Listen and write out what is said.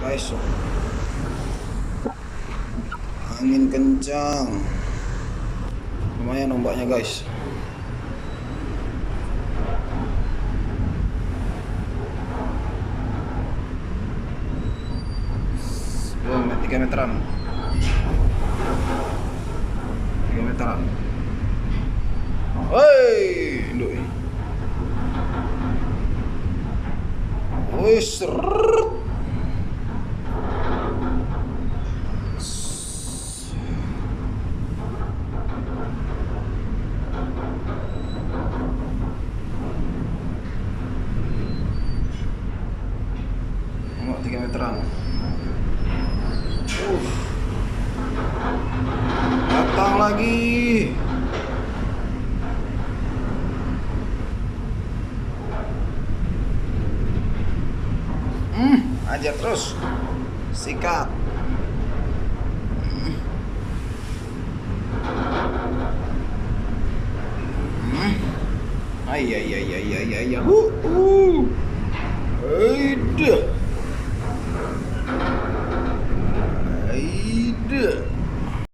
guys. Angin kencang, lumayan ombaknya guys. Oh, 3 meteran. 3 meteran. Hei, induk. Wih, seret. Tengok 3 meteran. Datang lagi. Ajar terus. Sikat. Ay. Udah.